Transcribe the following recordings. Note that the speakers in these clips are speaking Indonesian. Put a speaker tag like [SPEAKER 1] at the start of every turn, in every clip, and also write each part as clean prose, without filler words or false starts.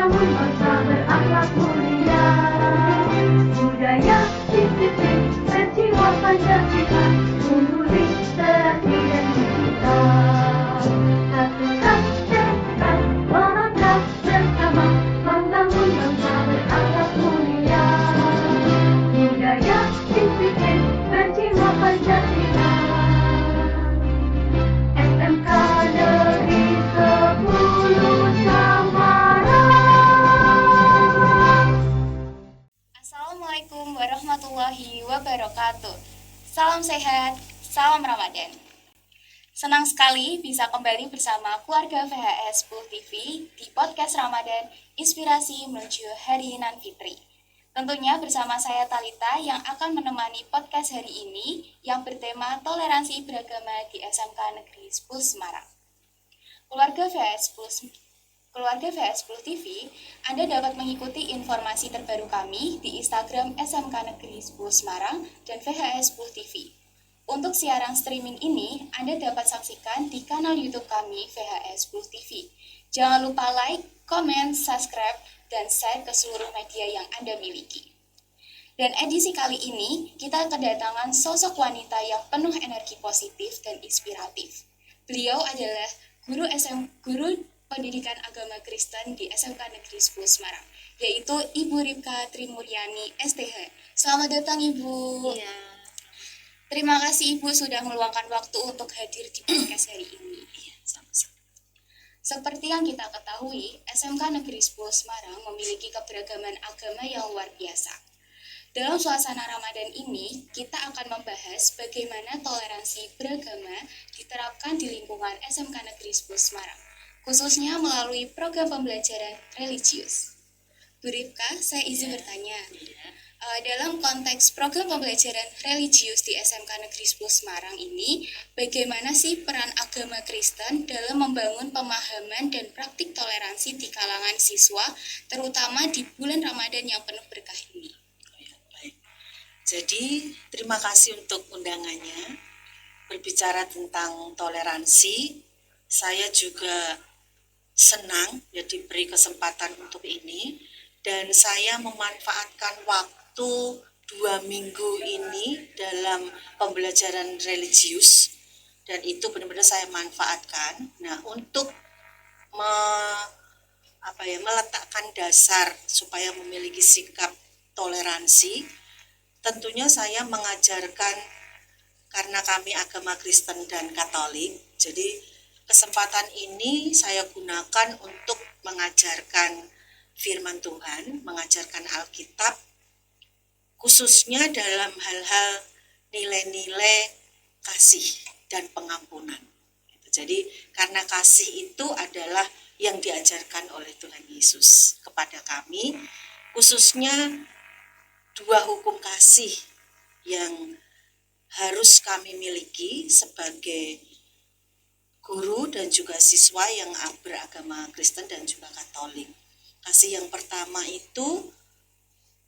[SPEAKER 1] membangun bangsa berakhlak mulia. Budaya disiplin berjiwa Pancasila, unggul literasi dan digital. Satukan tekad, melangkah bersama, membangun bangsa berakhlak mulia. Budaya disiplin berjiwa Pancasila. SMK Negeri 10 Samarang.
[SPEAKER 2] Assalamualaikum warahmatullahi wabarakatuh. Salam sehat, salam Ramadan. Senang sekali bisa kembali bersama keluarga VHS 10 TV di podcast Ramadan Inspirasi Menuju Hari Nan Fitri. Tentunya bersama saya Talita yang akan menemani podcast hari ini yang bertema toleransi beragama di SMK Negeri 10 Semarang. Keluarga VHS 10 TV, Anda dapat mengikuti informasi terbaru kami di Instagram SMK Negeri 10 Semarang dan VHS 10 TV. Untuk siaran streaming ini, Anda dapat saksikan di kanal YouTube kami VHS 10 TV. Jangan lupa like, komen, subscribe, dan share ke seluruh media yang Anda miliki. Dan edisi kali ini, kita kedatangan sosok wanita yang penuh energi positif dan inspiratif. Beliau adalah guru Pendidikan Agama Kristen di SMK Negeri 10 Semarang, yaitu Ibu Ripka Trimuryani STH. Selamat datang Ibu.
[SPEAKER 3] Iya.
[SPEAKER 2] Terima kasih Ibu sudah meluangkan waktu untuk hadir di podcast hari ini.
[SPEAKER 3] Iya, sama-sama.
[SPEAKER 2] Seperti yang kita ketahui, SMK Negeri 10 Semarang memiliki keberagaman agama yang luar biasa. Dalam suasana Ramadan ini, kita akan membahas bagaimana toleransi beragama diterapkan di lingkungan SMK Negeri 10 Semarang, khususnya melalui program pembelajaran religius. Bu Ripka, saya izin bertanya, dalam konteks program pembelajaran religius di SMK Negeri 10 Semarang ini, bagaimana sih peran agama Kristen dalam membangun pemahaman dan praktik toleransi di kalangan siswa, terutama di bulan Ramadan yang penuh berkah ini?
[SPEAKER 3] Baik. Jadi, terima kasih untuk undangannya. Berbicara tentang toleransi, saya juga senang ya diberi kesempatan untuk ini, dan saya memanfaatkan waktu 2 minggu ini dalam pembelajaran religius, dan itu benar-benar saya manfaatkan. Nah, untuk meletakkan dasar supaya memiliki sikap toleransi, tentunya saya mengajarkan, karena kami agama Kristen dan Katolik, jadi kesempatan ini saya gunakan untuk mengajarkan firman Tuhan, mengajarkan Alkitab, khususnya dalam hal-hal nilai-nilai kasih dan pengampunan. Jadi karena kasih itu adalah yang diajarkan oleh Tuhan Yesus kepada kami, khususnya 2 hukum kasih yang harus kami miliki sebagai guru dan juga siswa yang beragama Kristen dan juga Katolik. Kasih yang pertama itu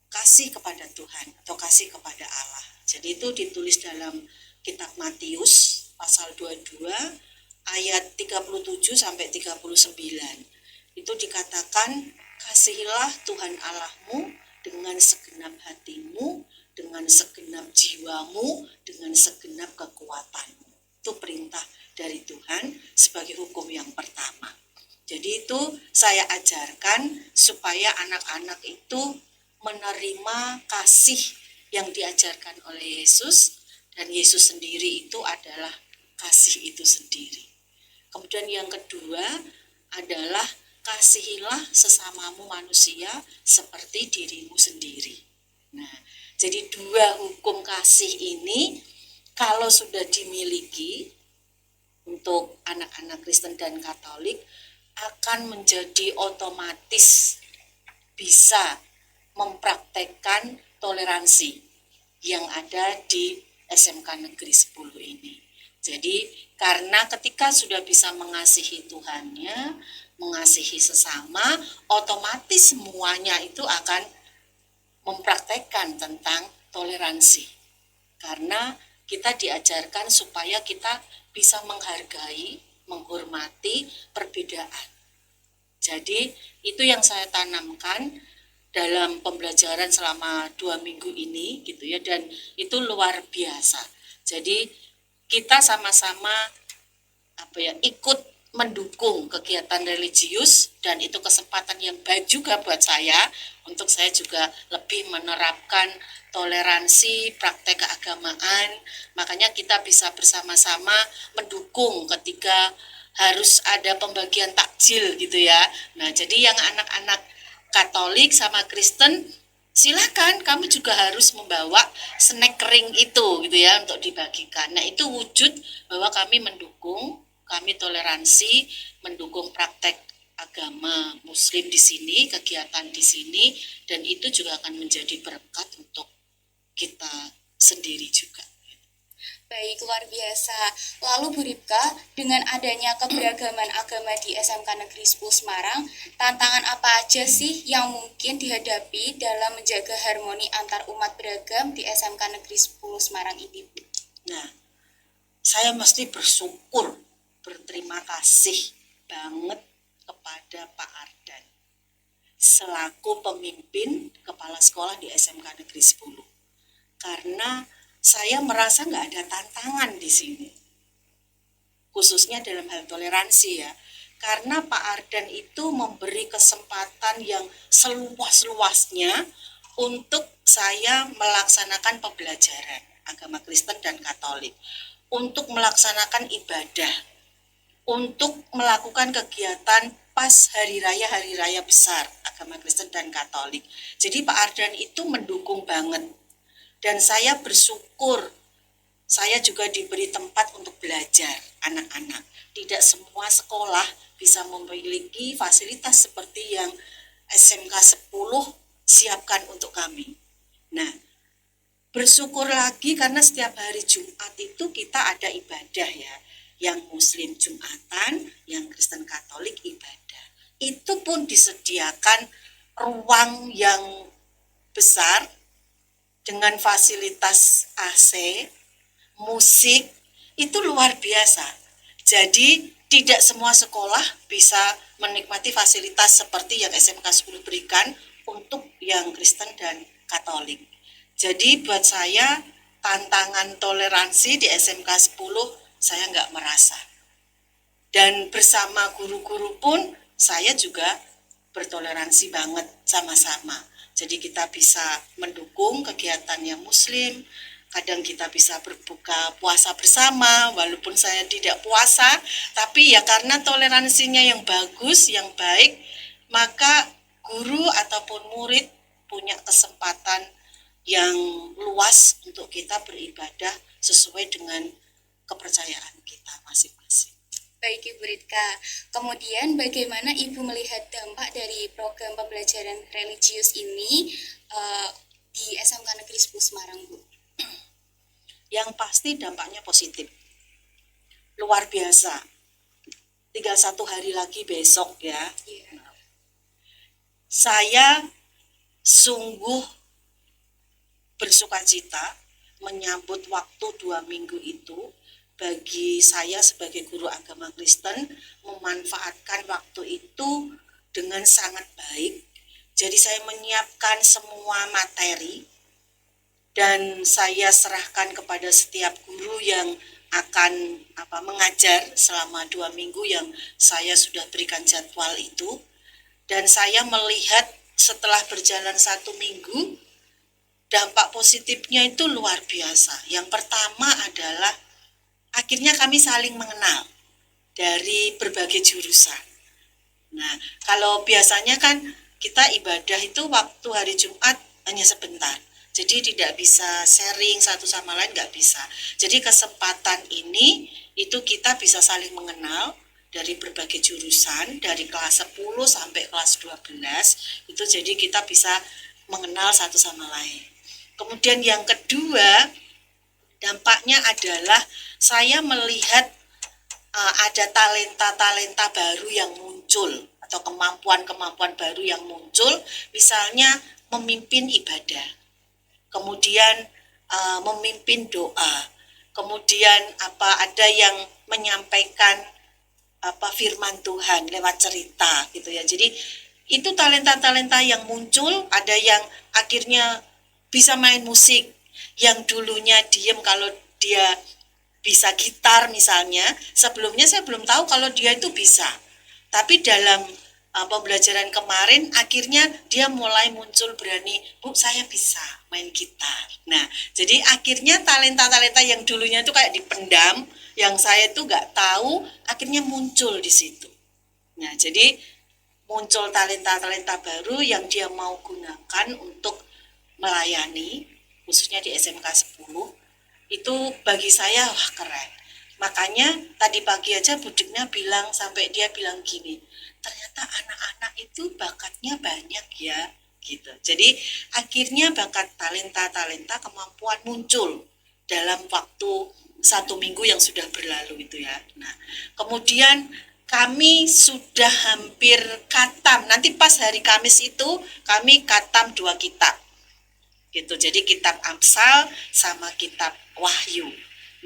[SPEAKER 3] kasih kepada Tuhan atau kasih kepada Allah. Jadi itu ditulis dalam kitab Matius pasal 22 ayat 37 sampai 39. Itu dikatakan, kasihilah Tuhan Allahmu dengan segenap hatimu, dengan segenap jiwamu, dengan segenap kekuatanmu. Itu perintah dari Tuhan sebagai hukum yang pertama. Jadi itu saya ajarkan supaya anak-anak itu menerima kasih yang diajarkan oleh Yesus, dan Yesus sendiri itu adalah kasih itu sendiri. Kemudian yang kedua adalah kasihilah sesamamu manusia seperti dirimu sendiri. Nah, jadi 2 hukum kasih ini kalau sudah dimiliki untuk anak-anak Kristen dan Katolik, akan menjadi otomatis bisa mempraktekkan toleransi yang ada di SMK Negeri 10 ini. Jadi karena ketika sudah bisa mengasihi Tuhannya, mengasihi sesama, otomatis semuanya itu akan mempraktekkan tentang toleransi. Karena kita diajarkan supaya kita bisa menghargai, menghormati perbedaan. Jadi itu yang saya tanamkan dalam pembelajaran selama 2 minggu ini gitu ya, dan itu luar biasa. Jadi kita sama-sama ikut mendukung kegiatan religius, dan itu kesempatan yang baik juga buat saya untuk saya juga lebih menerapkan toleransi praktek keagamaan. Makanya kita bisa bersama-sama mendukung ketika harus ada pembagian takjil gitu ya. Nah, jadi yang anak-anak Katolik sama Kristen silakan, kami juga harus membawa snack kering itu gitu ya untuk dibagikan. Nah, itu wujud bahwa kami mendukung, kami toleransi, mendukung praktek agama Muslim di sini, kegiatan di sini, dan itu juga akan menjadi berkat untuk kita sendiri juga.
[SPEAKER 2] Baik, luar biasa. Lalu Bu Ripka, dengan adanya keberagaman agama di SMK Negeri 10 Semarang, tantangan apa aja sih yang mungkin dihadapi dalam menjaga harmoni antar umat beragam di SMK Negeri 10 Semarang ini, Bu?
[SPEAKER 3] Nah, saya mesti berterima kasih banget kepada Pak Ardan selaku pemimpin kepala sekolah di SMK Negeri 10. Karena saya merasa nggak ada tantangan di sini, khususnya dalam hal toleransi ya. Karena Pak Ardan itu memberi kesempatan yang seluas-luasnya untuk saya melaksanakan pembelajaran agama Kristen dan Katolik, untuk melaksanakan ibadah, untuk melakukan kegiatan pas hari raya besar agama Kristen dan Katolik. Jadi Pak Ardan itu mendukung banget. Dan saya bersyukur saya juga diberi tempat untuk belajar anak-anak. Tidak semua sekolah bisa memiliki fasilitas seperti yang SMK 10 siapkan untuk kami. Nah, bersyukur lagi karena setiap hari Jumat itu kita ada ibadah ya. Yang Muslim Jumatan, yang Kristen Katolik ibadah. Itu pun disediakan ruang yang besar dengan fasilitas AC, musik, itu luar biasa. Jadi tidak semua sekolah bisa menikmati fasilitas seperti yang SMK 10 berikan untuk yang Kristen dan Katolik. Jadi buat saya tantangan toleransi di SMK 10 saya nggak merasa. Dan bersama guru-guru pun saya juga bertoleransi banget sama-sama. Jadi kita bisa mendukung kegiatan yang Muslim, kadang kita bisa berbuka puasa bersama, walaupun saya tidak puasa, tapi ya karena toleransinya yang bagus, yang baik, maka guru ataupun murid punya kesempatan yang luas untuk kita beribadah sesuai dengan kepercayaan kita masing-masing.
[SPEAKER 2] Baik, Ibu Ritka. Kemudian bagaimana Ibu melihat dampak dari program pembelajaran religius ini di SMK Negeri 10 Semarang, Bu?
[SPEAKER 3] Yang pasti dampaknya positif. Luar biasa. Tinggal 1 hari lagi besok ya. Saya sungguh bersukacita menyambut waktu 2 minggu itu. Bagi saya sebagai guru agama Kristen, memanfaatkan waktu itu dengan sangat baik. Jadi saya menyiapkan semua materi dan saya serahkan kepada setiap guru yang akan mengajar selama 2 minggu yang saya sudah berikan jadwal itu. Dan saya melihat setelah berjalan 1 minggu, dampak positifnya itu luar biasa. Yang pertama adalah akhirnya kami saling mengenal dari berbagai jurusan. Nah, kalau biasanya kan kita ibadah itu waktu hari Jumat hanya sebentar. Jadi tidak bisa sharing satu sama lain, nggak bisa. Jadi kesempatan ini itu kita bisa saling mengenal dari berbagai jurusan, dari kelas 10 sampai kelas 12. Itu jadi kita bisa mengenal satu sama lain. Kemudian yang kedua, dampaknya adalah saya melihat ada talenta-talenta baru yang muncul atau kemampuan-kemampuan baru yang muncul, misalnya memimpin ibadah, kemudian memimpin doa, kemudian ada yang menyampaikan firman Tuhan lewat cerita gitu ya. Jadi itu talenta-talenta yang muncul, ada yang akhirnya bisa main musik, yang dulunya diem kalau dia bisa gitar misalnya, sebelumnya saya belum tahu kalau dia itu bisa. Tapi dalam pembelajaran kemarin akhirnya dia mulai muncul berani, Bu saya bisa main gitar. Nah jadi akhirnya talenta-talenta yang dulunya itu kayak dipendam, yang saya itu nggak tahu, akhirnya muncul di situ. Nah jadi muncul talenta-talenta baru yang dia mau gunakan untuk melayani, khususnya di SMK 10, itu bagi saya wah keren. Makanya tadi pagi aja Budiknya bilang, sampai dia bilang gini, ternyata anak-anak itu bakatnya banyak ya gitu. Jadi akhirnya bakat talenta-talenta kemampuan muncul dalam waktu 1 minggu yang sudah berlalu itu ya. Nah kemudian kami sudah hampir katam, nanti pas hari Kamis itu kami katam 2 kitab gitu. Jadi kitab Amsal sama kitab Wahyu.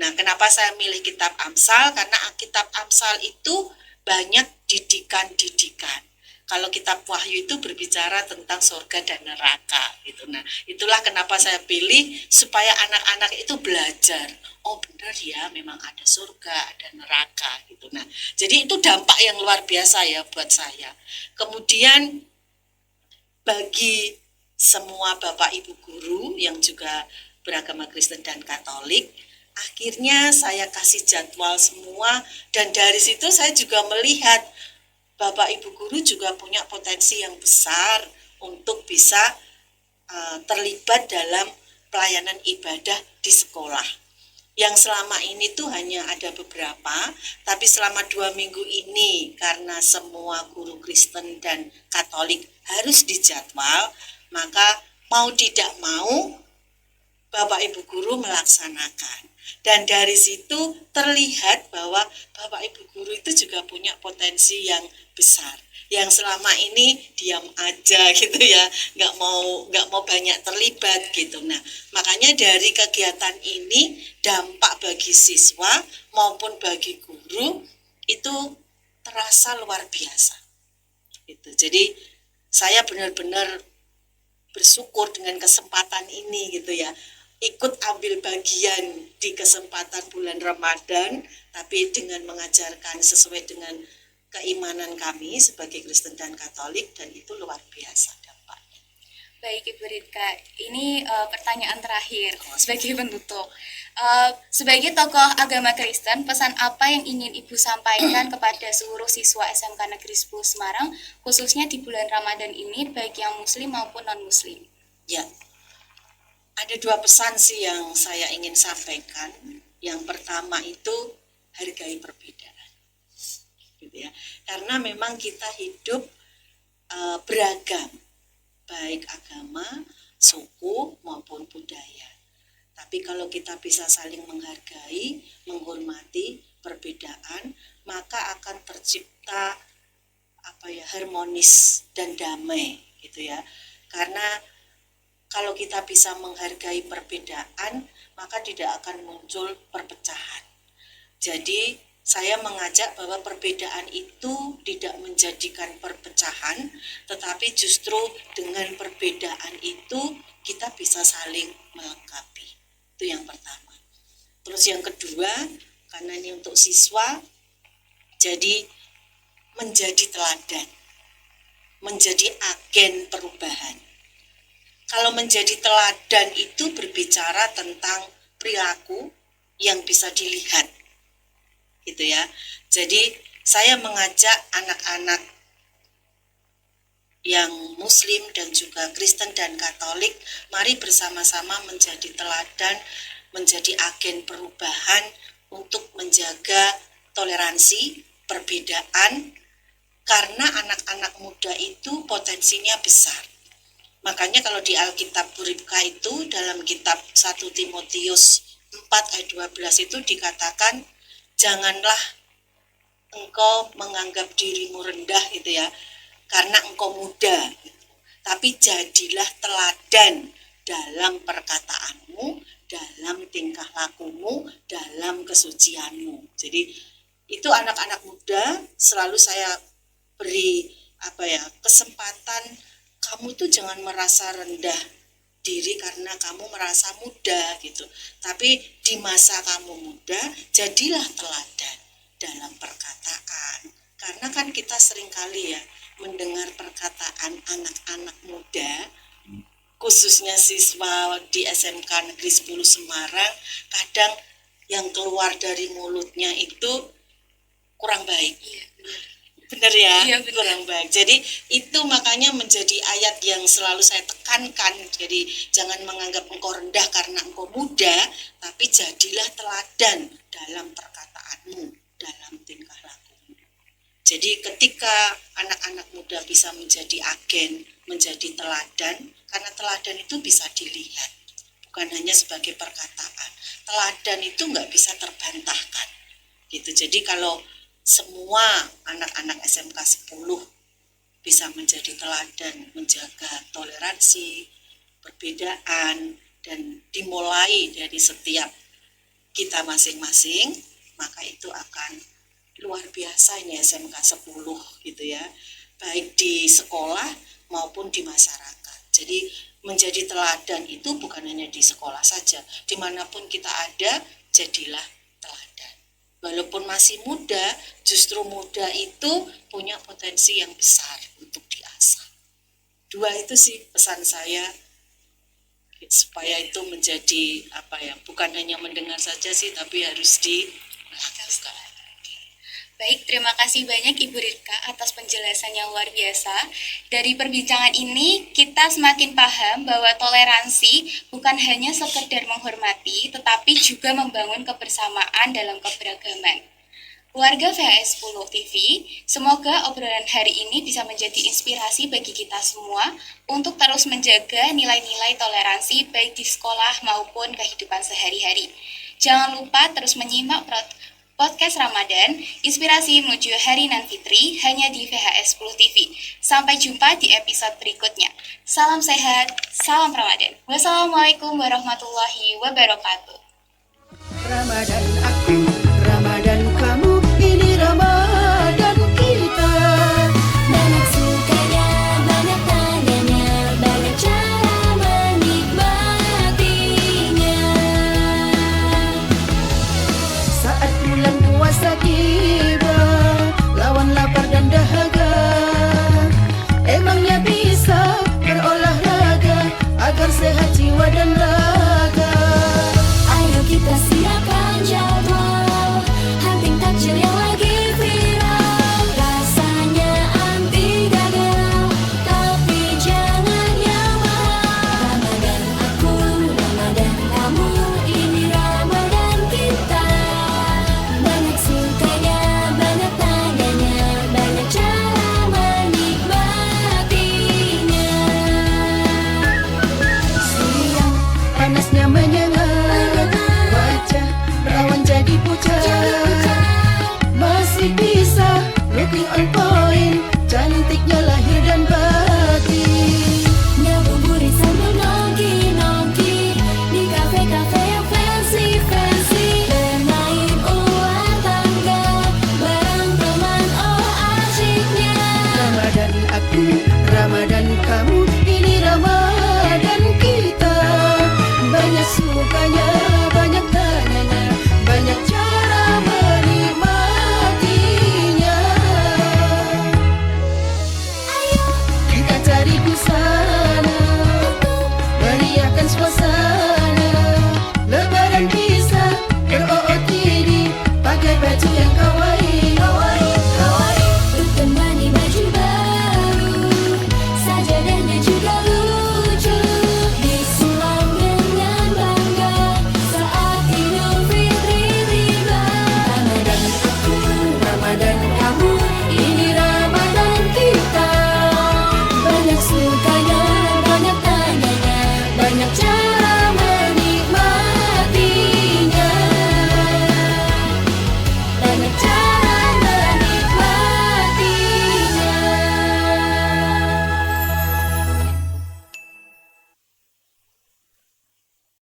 [SPEAKER 3] Nah, kenapa saya milih kitab Amsal? Karena kitab Amsal itu banyak didikan-didikan. Kalau kitab Wahyu itu berbicara tentang surga dan neraka gitu. Nah, itulah kenapa saya pilih supaya anak-anak itu belajar. Oh, benar ya, memang ada surga, ada neraka gitu. Nah, jadi itu dampak yang luar biasa ya buat saya. Kemudian bagi semua Bapak Ibu guru yang juga beragama Kristen dan Katolik, akhirnya saya kasih jadwal semua, dan dari situ saya juga melihat Bapak Ibu guru juga punya potensi yang besar untuk bisa terlibat dalam pelayanan ibadah di sekolah. Yang selama ini tuh hanya ada beberapa, tapi selama 2 minggu ini karena semua guru Kristen dan Katolik harus dijadwal, maka mau tidak mau Bapak Ibu guru melaksanakan. Dan dari situ terlihat bahwa Bapak Ibu guru itu juga punya potensi yang besar. Yang selama ini diam aja gitu ya, nggak mau banyak terlibat gitu. Nah, makanya dari kegiatan ini dampak bagi siswa maupun bagi guru itu terasa luar biasa. Gitu. Jadi saya benar-benar bersyukur dengan kesempatan ini gitu ya, ikut ambil bagian di kesempatan bulan Ramadan, tapi dengan mengajarkan sesuai dengan keimanan kami sebagai Kristen dan Katolik, dan itu luar biasa dampaknya.
[SPEAKER 2] Baik Ibu Rika, ini pertanyaan terakhir sebagai penutup. Sebagai tokoh agama Kristen, pesan apa yang ingin Ibu sampaikan kepada seluruh siswa SMK Negeri 10 Semarang, khususnya di bulan Ramadan ini, baik yang Muslim maupun non-Muslim?
[SPEAKER 3] Ya, ada 2 pesan sih yang saya ingin sampaikan. Yang pertama itu hargai perbedaan, gitu ya. Karena memang kita hidup beragam, baik agama, suku maupun budaya. Tapi kalau kita bisa saling menghargai, menghormati perbedaan, maka akan tercipta harmonis dan damai gitu ya. Karena kalau kita bisa menghargai perbedaan, maka tidak akan muncul perpecahan. Jadi saya mengajak bahwa perbedaan itu tidak menjadikan perpecahan, tetapi justru dengan perbedaan itu kita bisa saling melengkapi. Itu yang pertama. Terus yang kedua, karena ini untuk siswa, jadi menjadi teladan, menjadi agen perubahan. Kalau menjadi teladan itu berbicara tentang perilaku yang bisa dilihat, gitu ya. Jadi saya mengajak anak-anak yang Muslim dan juga Kristen dan Katolik, mari bersama-sama menjadi teladan, menjadi agen perubahan untuk menjaga toleransi, perbedaan, karena anak-anak muda itu potensinya besar. Makanya kalau di Alkitab Puripka itu dalam kitab 1 Timotius 4 ayat 12 itu dikatakan, janganlah engkau menganggap dirimu rendah gitu ya, karena engkau muda, tapi jadilah teladan dalam perkataanmu, dalam tingkah lakumu, dalam kesucianmu. Jadi itu anak-anak muda selalu saya beri kesempatan, kamu tuh jangan merasa rendah diri karena kamu merasa muda gitu. Tapi di masa kamu muda, jadilah teladan dalam perkataan. Karena kan kita seringkali ya mendengar perkataan anak-anak muda, khususnya siswa di SMK Negeri 10 Semarang, kadang yang keluar dari mulutnya itu kurang baik. Benar ya?
[SPEAKER 2] Iya, benar.
[SPEAKER 3] Kurang baik. Jadi itu makanya menjadi ayat yang selalu saya tekankan. Jadi jangan menganggap engkau rendah karena engkau muda, tapi jadilah teladan dalam perkataanmu, dalam tingkah lakumu. Jadi ketika anak-anak muda bisa menjadi agen, menjadi teladan, karena teladan itu bisa dilihat, bukan hanya sebagai perkataan. Teladan itu nggak bisa terbantahkan. Gitu. Jadi kalau semua anak-anak SMK 10 bisa menjadi teladan, menjaga toleransi, perbedaan, dan dimulai dari setiap kita masing-masing, maka itu akan luar biasa ini SMK 10 gitu ya, baik di sekolah maupun di masyarakat. Jadi menjadi teladan itu bukan hanya di sekolah saja, dimanapun kita ada, jadilah teladan. Walaupun masih muda, justru muda itu punya potensi yang besar untuk diasah. 2 itu sih pesan saya, supaya itu menjadi bukan hanya mendengar saja sih, tapi harus dilakukan.
[SPEAKER 2] Baik, terima kasih banyak Ibu Rika atas penjelasan yang luar biasa. Dari perbincangan ini, kita semakin paham bahwa toleransi bukan hanya sekedar menghormati, tetapi juga membangun kebersamaan dalam keberagaman. Keluarga VHS 10 TV, semoga obrolan hari ini bisa menjadi inspirasi bagi kita semua untuk terus menjaga nilai-nilai toleransi baik di sekolah maupun kehidupan sehari-hari. Jangan lupa terus menyimak podcast Ramadan, inspirasi menuju Hari Nan Fitri, hanya di VHS 10 TV. Sampai jumpa di episode berikutnya. Salam sehat, salam Ramadan. Wassalamualaikum warahmatullahi wabarakatuh.
[SPEAKER 4] Ramadan aku, Ramadan kamu, ini Ramadan kita.
[SPEAKER 1] Banyak sukanya, banyak tandanya, banyak cara menikmatinya.
[SPEAKER 4] Saat bulan puasa tiba, lawan lapar dan dahaga. Emangnya bisa berolahraga agar sehat jiwa dan raga.
[SPEAKER 1] Ayo kita siapkan jadwal, hunting takjil yang lagi viral. Rasanya anti gagal, tapi jangan yang mahal. Ramadan aku, Ramadan kamu, ini Ramadan kita. Banyak sukanya, banyak tandanya, banyak cara menikmatinya.
[SPEAKER 4] Siang panasnya menyengat, wajah perawan jadi pucat. Masih bisa looking on point, cantiknya lahir dan batin.
[SPEAKER 1] Ngabuburit sambil nongki-nongki di kafe-kafe yang fancy-fancy. Bermain ular tangga bareng teman, oh asyiknya.
[SPEAKER 4] Ramadan aku, Ramadan kamu,